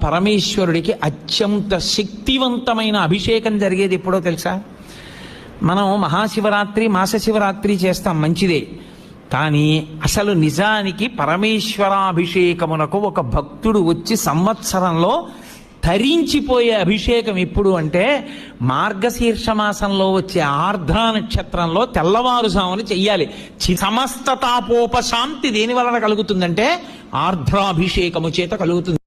పరమేశ్వరుడికి అత్యంత శక్తివంతమైన అభిషేకం జరిగేది ఎప్పుడో తెలుసా? మనం మహాశివరాత్రి మాస శివరాత్రి చేస్తాం, మంచిదే. కానీ అసలు నిజానికి పరమేశ్వరాభిషేకమునకు ఒక భక్తుడు వచ్చి సంవత్సరంలో తరించిపోయే అభిషేకం ఎప్పుడు అంటే మార్గశీర్ష మాసంలో వచ్చే ఆర్ద్ర నక్షత్రంలో తెల్లవారుజామున చెయ్యాలి. సమస్త తాపోపశాంతి దేని వలన కలుగుతుందంటే ఆర్ద్రాభిషేకము చేత కలుగుతుంది.